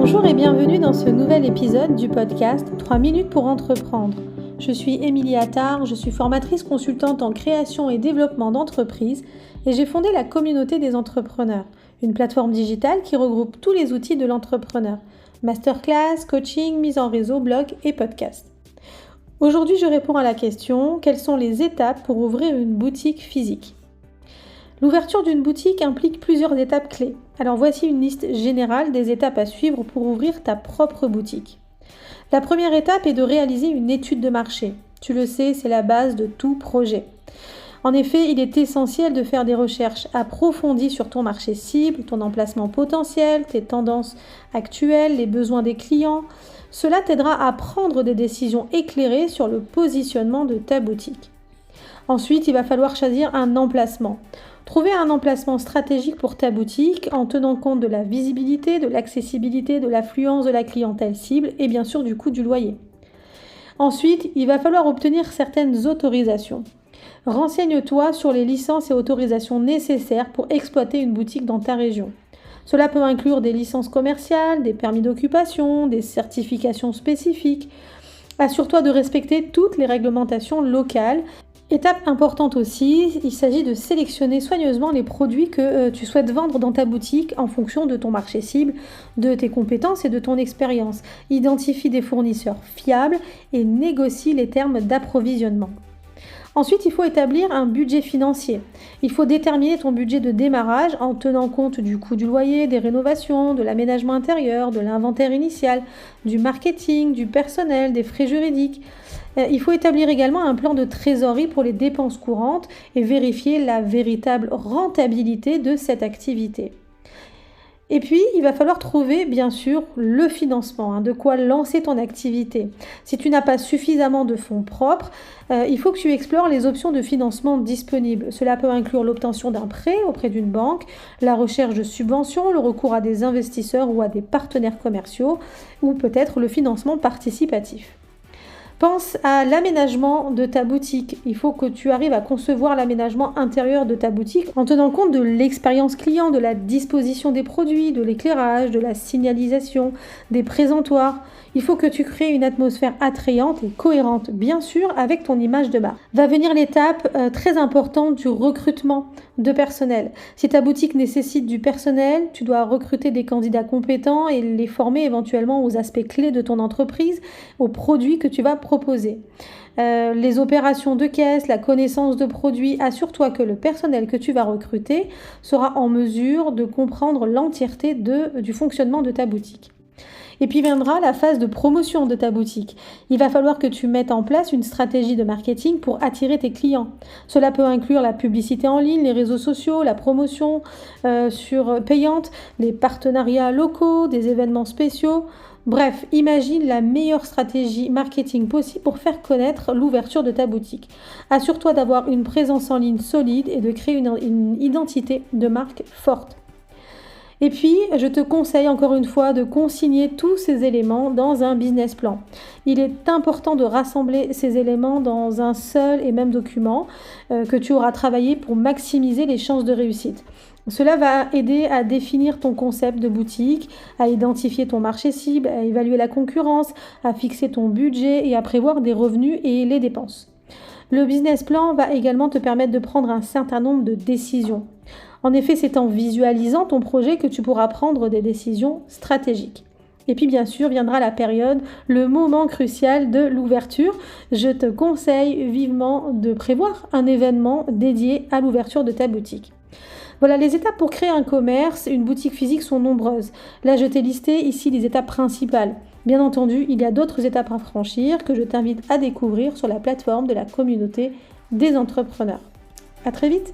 Bonjour et bienvenue dans ce nouvel épisode du podcast 3 minutes pour entreprendre. Je suis Émilie Attard, je suis formatrice consultante en création et développement d'entreprises et j'ai fondé la communauté des entrepreneurs, une plateforme digitale qui regroupe tous les outils de l'entrepreneur, masterclass, coaching, mise en réseau, blog et podcast. Aujourd'hui, je réponds à la question: quelles sont les étapes pour ouvrir une boutique physique ? L'ouverture d'une boutique implique plusieurs étapes clés. Alors voici une liste générale des étapes à suivre pour ouvrir ta propre boutique. La première étape est de réaliser une étude de marché. Tu le sais, c'est la base de tout projet. En effet, il est essentiel de faire des recherches approfondies sur ton marché cible, ton emplacement potentiel, tes tendances actuelles, les besoins des clients. Cela t'aidera à prendre des décisions éclairées sur le positionnement de ta boutique. Ensuite, il va falloir choisir un emplacement. Trouver un emplacement stratégique pour ta boutique en tenant compte de la visibilité, de l'accessibilité, de l'affluence de la clientèle cible et bien sûr du coût du loyer. Ensuite, il va falloir obtenir certaines autorisations. Renseigne-toi sur les licences et autorisations nécessaires pour exploiter une boutique dans ta région. Cela peut inclure des licences commerciales, des permis d'occupation, des certifications spécifiques. Assure-toi de respecter toutes les réglementations locales. Étape importante aussi, il s'agit de sélectionner soigneusement les produits que tu souhaites vendre dans ta boutique en fonction de ton marché cible, de tes compétences et de ton expérience. Identifie des fournisseurs fiables et négocie les termes d'approvisionnement. Ensuite, il faut établir un budget financier. Il faut déterminer ton budget de démarrage en tenant compte du coût du loyer, des rénovations, de l'aménagement intérieur, de l'inventaire initial, du marketing, du personnel, des frais juridiques. Il faut établir également un plan de trésorerie pour les dépenses courantes et vérifier la véritable rentabilité de cette activité. Et puis, il va falloir trouver, bien sûr, le financement, de quoi lancer ton activité. Si tu n'as pas suffisamment de fonds propres, il faut que tu explores les options de financement disponibles. Cela peut inclure l'obtention d'un prêt auprès d'une banque, la recherche de subventions, le recours à des investisseurs ou à des partenaires commerciaux, ou peut-être le financement participatif. Pense à l'aménagement de ta boutique. Il faut que tu arrives à concevoir l'aménagement intérieur de ta boutique en tenant compte de l'expérience client, de la disposition des produits, de l'éclairage, de la signalisation, des présentoirs. Il faut que tu crées une atmosphère attrayante et cohérente, bien sûr, avec ton image de marque. Va venir l'étape très importante du recrutement de personnel. Si ta boutique nécessite du personnel, tu dois recruter des candidats compétents et les former éventuellement aux aspects clés de ton entreprise, aux produits que tu vas proposer. Les opérations de caisse, la connaissance de produits, assure-toi que le personnel que tu vas recruter sera en mesure de comprendre l'entièreté du fonctionnement de ta boutique. Et puis viendra la phase de promotion de ta boutique. Il va falloir que tu mettes en place une stratégie de marketing pour attirer tes clients. Cela peut inclure la publicité en ligne, les réseaux sociaux, la promotion payante, les partenariats locaux, des événements spéciaux. Bref, imagine la meilleure stratégie marketing possible pour faire connaître l'ouverture de ta boutique. Assure-toi d'avoir une présence en ligne solide et de créer une identité de marque forte. Et puis, je te conseille encore une fois de consigner tous ces éléments dans un business plan. Il est important de rassembler ces éléments dans un seul et même document que tu auras travaillé pour maximiser les chances de réussite. Cela va aider à définir ton concept de boutique, à identifier ton marché cible, à évaluer la concurrence, à fixer ton budget et à prévoir des revenus et les dépenses. Le business plan va également te permettre de prendre un certain nombre de décisions. En effet, c'est en visualisant ton projet que tu pourras prendre des décisions stratégiques. Et puis bien sûr, viendra la période, le moment crucial de l'ouverture. Je te conseille vivement de prévoir un événement dédié à l'ouverture de ta boutique. Voilà, les étapes pour créer un commerce, une boutique physique sont nombreuses. Là, je t'ai listé ici les étapes principales. Bien entendu, il y a d'autres étapes à franchir que je t'invite à découvrir sur la plateforme de la communauté des entrepreneurs. À très vite!